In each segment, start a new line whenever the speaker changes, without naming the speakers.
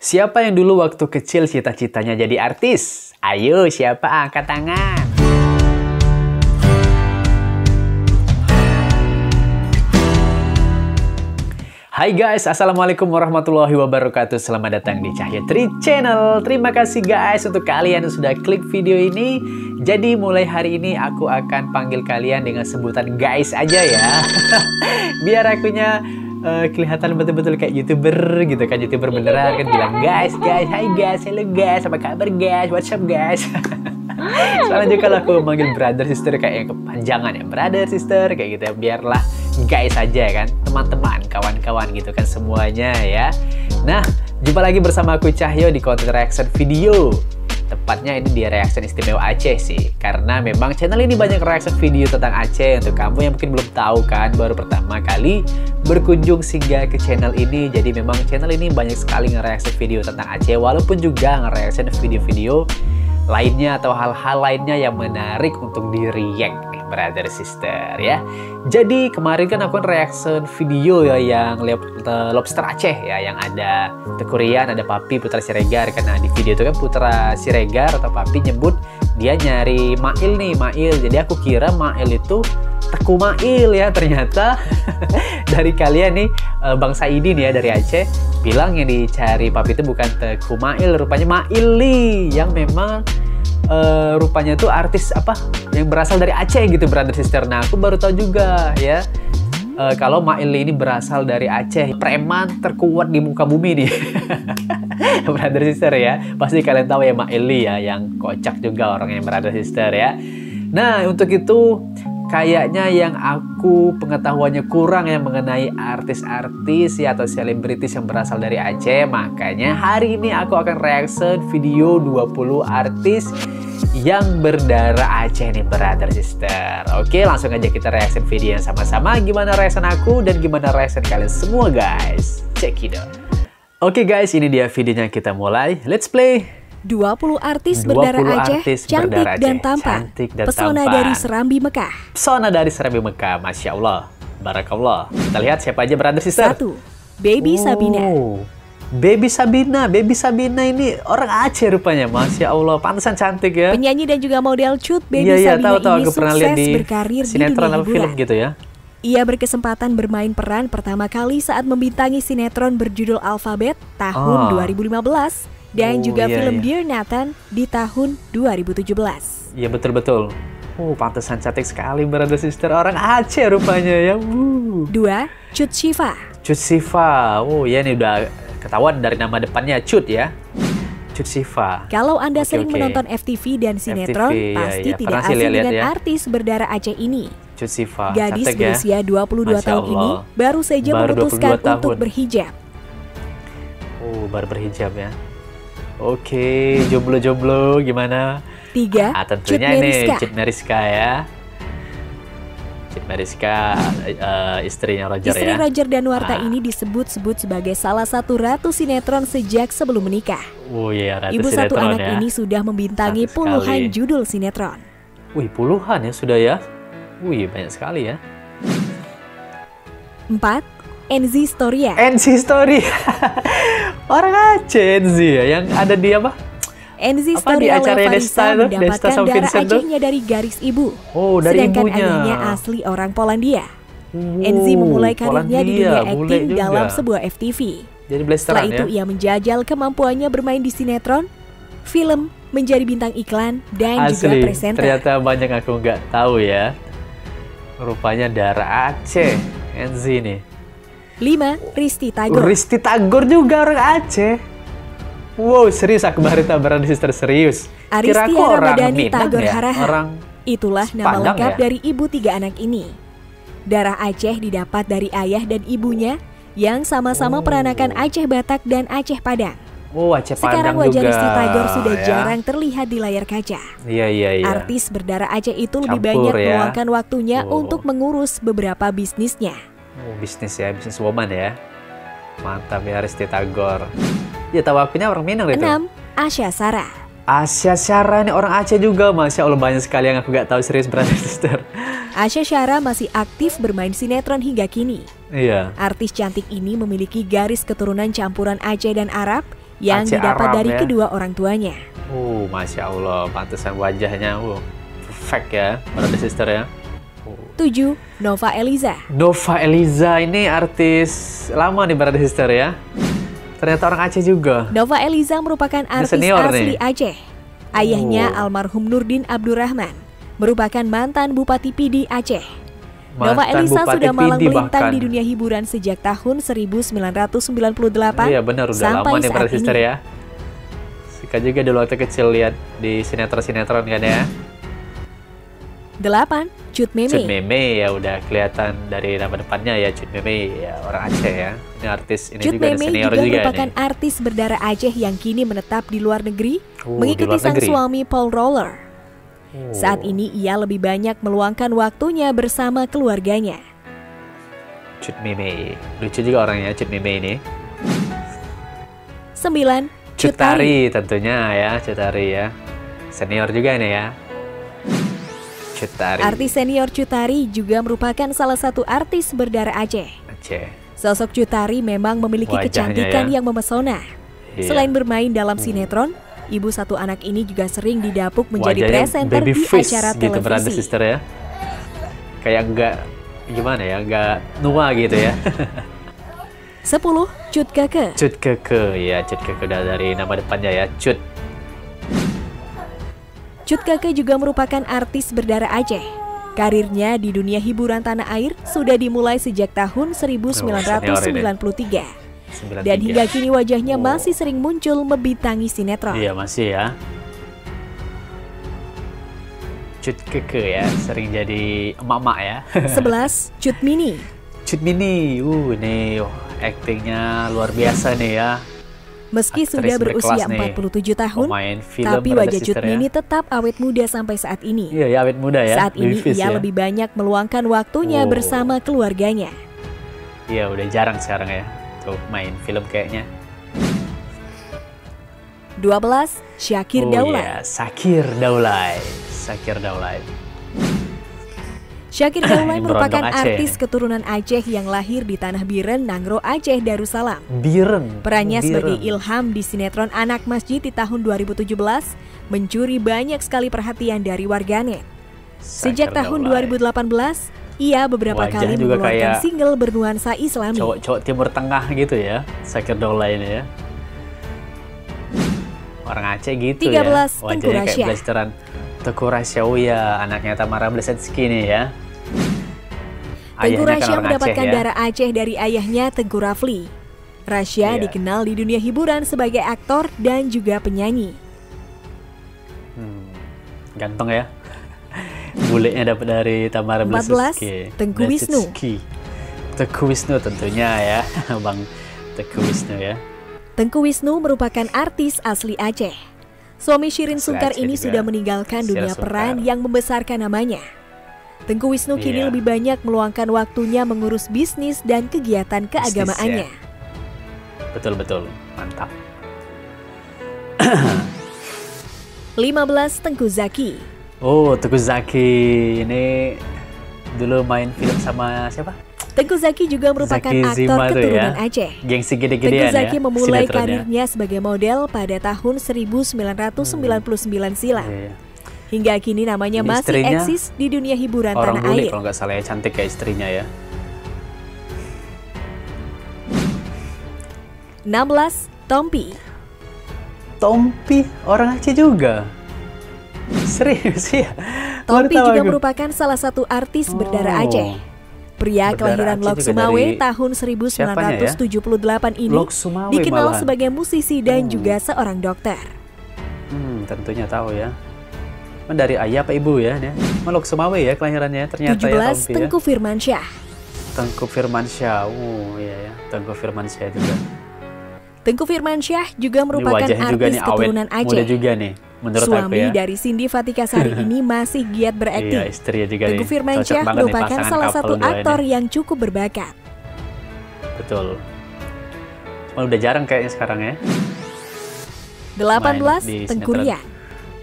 Siapa yang dulu waktu kecil cita-citanya jadi artis? Ayo, siapa angkat tangan? Hai guys, assalamualaikum warahmatullahi wabarakatuh. Selamat datang di Cahyo Tri Channel. Terima kasih guys untuk kalian yang sudah klik video ini. Jadi mulai hari ini aku akan panggil kalian dengan sebutan guys aja ya. Biar akunya kelihatan betul-betul kayak YouTuber gitu kan, YouTuber beneran kan, bilang guys, hi guys, hello guys, apa kabar guys, what's up guys. Soalnya juga kalau aku manggil brother sister kayak yang kepanjangan ya, brother sister kayak gitu ya, biarlah guys aja kan, teman-teman, kawan-kawan gitu kan semuanya ya. Nah, jumpa lagi bersama aku Cahyo di konten reaction video. Tepatnya ini di reaction istimewa Aceh sih, karena memang channel ini banyak reaction video tentang Aceh. Untuk kamu yang mungkin belum tahu kan, baru pertama kali berkunjung singgah ke channel ini. Jadi memang channel ini banyak sekali nge-reaction video tentang Aceh, walaupun juga nge-reaction video-video lainnya atau hal-hal lainnya yang menarik untuk di-react nih brother sister ya. Jadi kemarin kan aku reaction video ya yang lobster Aceh ya, yang ada Teuku Ryan, ada Papi Putra Siregar. Karena di video itu kan Putra Siregar atau Papi nyebut dia nyari Mail nih, Mail. Jadi aku kira Mail itu Teku Mail ya, ternyata dari kalian nih Bang Saidi nih ya dari Aceh bilang yang dicari Papi itu bukan Teku Mail, rupanya Maili yang memang rupanya tuh artis apa yang berasal dari Aceh gitu brother sister. Nah aku baru tahu juga ya kalau Maili ini berasal dari Aceh, preman terkuat di muka bumi nih. Brother sister ya, pasti kalian tahu ya Maili ya, yang kocak juga orangnya brother sister ya. Nah untuk itu kayaknya yang aku pengetahuannya kurang yang mengenai artis-artis ya atau selebritis yang berasal dari Aceh. Makanya hari ini aku akan reaction video 20 artis yang berdarah Aceh nih brother sister. Oke, langsung aja kita reaction video yang sama-sama. Gimana reaction aku dan gimana reaction kalian semua guys. Check it out. Oke guys, ini dia videonya, kita mulai. Let's play.
20 artis berdarah Aceh, cantik dan tampan. Pesona dari Serambi Mekah.
Pesona dari Serambi Mekah, Masya Allah, Barakallah. Kita lihat siapa aja brother sister.
1. Baby Sabina.
Baby Sabina. Baby Sabina ini orang Aceh rupanya, Masya Allah, pantesan cantik ya.
Penyanyi dan juga model Cut Baby Sabina ini sukses berkarir di dunia hiburan
gitu ya.
Ia berkesempatan bermain peran pertama kali saat membintangi sinetron berjudul Alfabet tahun 2015. Dan juga film Dear Nathan di tahun 2017.
Iya betul-betul. Pantesan cantik sekali brother sister, orang Aceh rupanya ya.
2. Cut Syifa.
Cut Syifa. Ya ini udah ketahuan dari nama depannya Cut ya. Cut Syifa.
Kalau Anda sering menonton FTV dan sinetron, pasti tidak asing dengan artis berdarah Aceh ini.
Cut Syifa.
Gadis berusia 22 tahun ini baru saja memutuskan untuk berhijab.
Baru berhijab ya. Oke, jomblo-jomblo gimana?
3.
Tentunya ini Cut Meriska ya. Cut Meriska, istrinya Roger
Istri
ya.
Roger Danuarta ini disebut-sebut sebagai salah satu ratu sinetron sejak sebelum menikah.
Ratu
Ibu
sinetron
satu anak
ya.
ini sudah membintangi puluhan judul sinetron.
Puluhan ya sudah ya. Banyak sekali ya.
4. Enzi Storia.
Enzi Storia. Orang Aceh Enzi ya, yang ada di apa?
Enzi Storia Levarisa mendapatkan darah Acehnya dari garis ibu.
Dari
sedangkan
ibunya.
ayahnya asli orang Polandia. Enzi memulai karirnya di dunia akting dalam sebuah FTV.
Jadi
setelah itu ia menjajal kemampuannya bermain di sinetron, film, menjadi bintang iklan, dan juga presenter.
Ternyata banyak aku nggak tahu ya. Rupanya darah Aceh Enzi nih.
5. Risti Tagor.
Risti Tagor juga orang Aceh. Serius aku baru tahu brother sister, serius.
Aristia Ramadhani Tagor
ya?
Haraha. Itulah nama lengkap dari ibu 3 anak ini. Darah Aceh didapat dari ayah dan ibunya yang sama-sama peranakan Aceh Batak dan Aceh Padang.
Aceh Padang
sekarang wajah
juga.
Risti Tagor sudah jarang terlihat di layar kaca.
Iya.
Artis berdarah Aceh itu lebih banyak meluangkan waktunya untuk mengurus beberapa bisnisnya.
Bisnis ya, bisnis woman ya. Mantap ya Risti Tagor. Ya tahu akunya orang Minang itu.
6. Asya Sarah.
Asya Sarah ini orang Aceh juga, Masya Allah, banyak sekali yang aku nggak tahu, serius brother sister.
Asya Sarah masih aktif bermain sinetron hingga kini.
Iya.
Artis cantik ini memiliki garis keturunan campuran Aceh dan Arab yang
Aceh
didapat
Arab
dari
ya.
kedua orang tuanya.
Masya Allah, pantesan wajahnya perfect ya, brother sister ya.
7. Nova Eliza.
Nova Eliza ini artis lama nih brother sister ya. Ternyata orang Aceh juga.
Nova Eliza merupakan artis
senior
asli
nih.
Aceh. Ayahnya almarhum Nurdin Abdurrahman merupakan mantan Bupati Pidi Aceh. Nova
Mantan
Eliza
Bupati
sudah malang
Pidi
melintang
bahkan.
di dunia hiburan sejak tahun 1998
Iya benar, udah
sampai
lama nih
saat
brother sister
ini.
ya. Suka juga dulu waktu kecil lihat di sinetron-sinetron kan ya.
8. Cut Meme.
Cut Meme ya udah kelihatan dari nama depannya ya, Cut Meme ya orang Aceh ya. Ini artis ini
Cut
juga ada
Meme
senior
juga
juga
merupakan
nih.
artis berdarah Aceh yang kini menetap di luar negeri,
Di
mengikuti
luar
sang
negeri.
suami Paul Roller. Saat ini ia lebih banyak meluangkan waktunya bersama keluarganya.
Cut Meme. Lucu juga orangnya Cut Meme ini.
9.
Cut Tari tentunya ya, Cut Tari ya. Senior juga nih ya. Cut Tari.
Artis senior Cut Tari juga merupakan salah satu artis berdarah Aceh.
Aceh.
Sosok Cut Tari memang memiliki
Wajahnya
kecantikan
ya.
yang memesona.
Iya.
Selain bermain dalam sinetron, ibu satu anak ini juga sering didapuk menjadi
Wajahnya
presenter
baby
di
face
acara
gitu brother
televisi.
sister ya. Kayak enggak gimana ya, enggak nua gitu ya.
10. Cut Keke.
Cut Keke ya, Cut Keke udah dari nama depannya ya, Cut.
Cut Keke juga merupakan artis berdarah Aceh. Karirnya di dunia hiburan tanah air sudah dimulai sejak tahun 1993. Dan hingga kini wajahnya masih sering muncul membintangi sinetron.
Iya masih ya. Cut Keke ya, sering jadi emak-emak ya.
11. Cut Mini.
Cut Mini, nih aktingnya luar biasa nih ya.
Meski
Aktris
sudah berusia
berkelas nih.
47 tahun,
Pemain film
tapi
brother
wajah Cut
sister ya.
Mini tetap awet muda sampai saat ini.
Iya ya, awet muda ya.
Saat ini
baby face
ia
ya.
lebih banyak meluangkan waktunya
Oh.
bersama keluarganya.
Iya udah jarang sekarang ya tuh main film kayaknya.
12. Syakir Daulay.
Iya, Syakir Daulay. Syakir Daulay.
Syakir Daulay
Ini
merupakan
berondong Aceh.
artis keturunan Aceh yang lahir di Tanah Biren, Nangro, Aceh, Darussalam.
Biren.
Perannya
Biren.
sebagai Ilham di sinetron Anak Masjid di tahun 2017 mencuri banyak sekali perhatian dari warganet. Sejak
Syakir
tahun
Daulay.
2018, ia beberapa
Wajahnya
kali
juga
mengeluarkan
kayak
single bernuansa Islami.
Cowok-cowok Timur Tengah gitu ya, Syakir Daulay ini ya. Orang Aceh gitu
13.
ya.
Tengku
Wajahnya
Rasya.
kayak blasteran. Tengku Rasya, oh ya, anaknya Tamara Blesetsky nih ya.
Tengku
Ayahnya kan
Rasya
orang
mendapatkan
Aceh ya.
darah Aceh dari ayahnya Tengku Rafli. Rasya
Iya.
dikenal di dunia hiburan sebagai aktor dan juga penyanyi.
Ganteng ya. Buletnya dapat dari Tamara
14.
Blesetsky.
Tengku Wisnu.
Tengku Wisnu tentunya ya, Bang Tengku Wisnu ya.
Tengku Wisnu merupakan artis asli Aceh. Suami Shirin
Asli
Sungkar
Aceh
ini
juga.
sudah meninggalkan
Shirin
dunia
Sungkar.
peran yang membesarkan namanya. Tengku Wisnu kini
Iya.
lebih banyak meluangkan waktunya mengurus bisnis dan kegiatan keagamaannya.
Betul-betul, mantap.
15. Tengku Zaki.
Oh, Tengku Zaki ini dulu main film sama siapa?
Tengku Zaki juga merupakan
Zaki
aktor
Zima tuh
keturunan
ya.
Aceh.
Gengsi
Tengku
gede-gedean ya.
Zaki memulai
sinetronnya.
karirnya sebagai model pada tahun 1999 silam.
Iya.
Hingga kini namanya
Ini
masih
istrinya
eksis di dunia hiburan
Orang
tanah
bule
air.
kalau nggak salah ya, cantik kayak istrinya ya.
16. Tompi.
Tompi orang Aceh juga. Serius ya?
Tompi
Baru tahu
juga
aku.
merupakan salah satu artis berdarah
Oh.
Aceh. Pria
Berdarah
kelahiran
Aceh
Lok
juga
Sumawe
dari
tahun 1978 ini
Lok Sumawe
dikenal
malahan.
sebagai musisi dan juga seorang dokter.
Tentunya tahu ya. Dari ayah apa ibu ya? Lok Sumawe ya kelahirannya ternyata
17.
ya Tompi ya.
Tengku Firmansyah.
Tengku Firmansyah. Oh iya ya, Tengku Firmansyah juga.
Tengku Firmansyah juga
Ini
merupakan
wajahnya juga
artis
nih awet
keturunan
muda
Aceh.
juga nih menurut
Suami
aku ya.
dari Cindy Fatikasari ini masih giat
Iya,
berakting.
istrinya juga
Tengku
nih.
Firmansyah
Cocok banget nih
merupakan
pasangan
salah
couple
satu
dua
aktor
ini.
yang cukup berbakat.
Betul. Cuma udah jarang kayaknya sekarang ya.
18.
di
Tengku
sinetron.
Rian.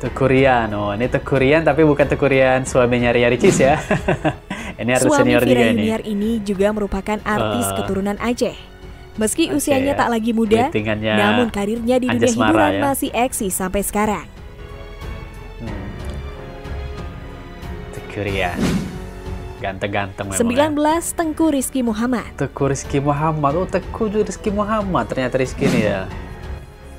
Tengku Rian. Oh, ini Tengku Rian tapi bukan Tengku Rian suaminya Ria Ricis ya. Ini artis
Suami
senior
Vira
juga ini.
Yuniar ini juga merupakan artis keturunan Aceh. Meski usianya tak lagi muda, namun karirnya di dunia hiburan masih eksis sampai sekarang.
Tekur ya, ganteng-ganteng
19, Tengku Rizky Muhammad.
Tengku Rizky Muhammad, oh Tengku Rizky Muhammad, ternyata Rizky nih ya.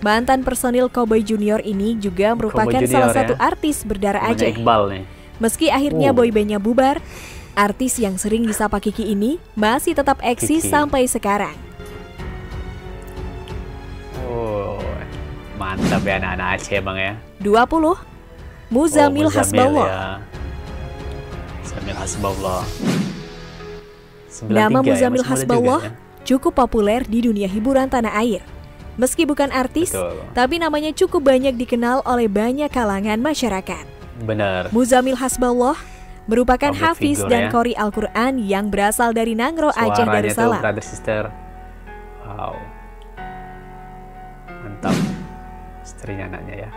Mantan personil Cowboy Junior ini juga merupakan salah satu artis berdarah Aceh.
Iqbal nih.
Meski akhirnya boybandnya bubar, artis yang sering disapa Kiki ini masih tetap eksis sampai sekarang.
Mantap ya anak-anak Aceh bang ya.
20, Muzamil Hasballah.
Ya. Muzamil Hasballah.
Nama Muzamil Hasballah cukup populer di dunia hiburan tanah air. Meski bukan artis, tapi namanya cukup banyak dikenal oleh banyak kalangan masyarakat.
Benar.
Muzamil Hasballah merupakan hafiz dan qori Al-Quran yang berasal dari Nangro, Aceh Darussalam.
Brother sister. Wow. Mantap. Istrinya anaknya ya.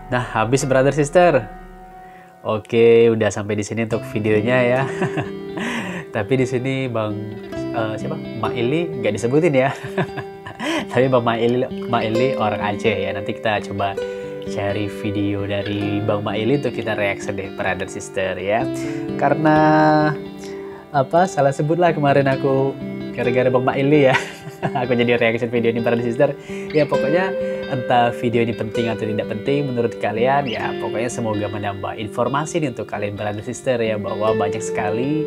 Nah, habis brother sister. Oke, udah sampai di sini untuk videonya ya. Tapi di sini Bang siapa? Maili nggak disebutin ya. Tapi Bang Maili orang Aceh ya. Nanti kita coba cari video dari Bang Maili untuk kita reaksi deh brother sister ya. Karena salah sebut lah kemarin aku gara-gara Bang Maili ya. Aku jadi reaction video ini brother sister. Ya pokoknya entah video ini penting atau tidak penting menurut kalian, ya pokoknya semoga menambah informasi nih untuk kalian brother sister ya, bahwa banyak sekali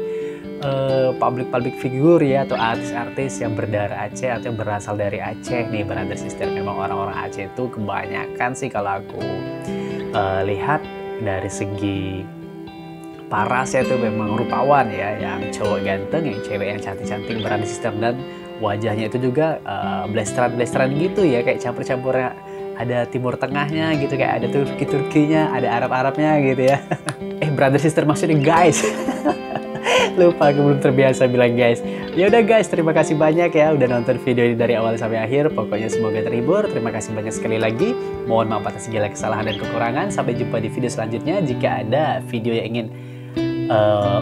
public figure ya atau artis-artis yang berdarah Aceh atau yang berasal dari Aceh nih brother sister. Memang orang-orang Aceh itu kebanyakan sih kalau aku lihat dari segi parasnya itu memang rupawan ya, yang cowok ganteng, yang cewek yang cantik-cantik brother sister, dan wajahnya itu juga blasteran gitu ya, kayak campur-campurnya, ada Timur Tengahnya gitu, kayak ada Turki-Turkinya, ada Arab-Arabnya gitu ya. Brother sister maksudnya guys. Lupa, aku belum terbiasa bilang guys. Ya udah guys, terima kasih banyak ya udah nonton video ini dari awal sampai akhir. Pokoknya semoga terhibur. Terima kasih banyak sekali lagi. Mohon maaf atas segala kesalahan dan kekurangan. Sampai jumpa di video selanjutnya. Jika ada video yang ingin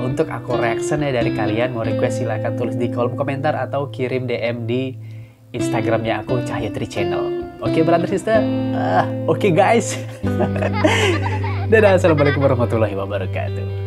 untuk aku reaction ya dari kalian, mau request silahkan tulis di kolom komentar atau kirim DM di Instagramnya aku, Cahya Tri Channel. Oke brother sister, oke guys. Dadah, assalamualaikum warahmatullahi wabarakatuh.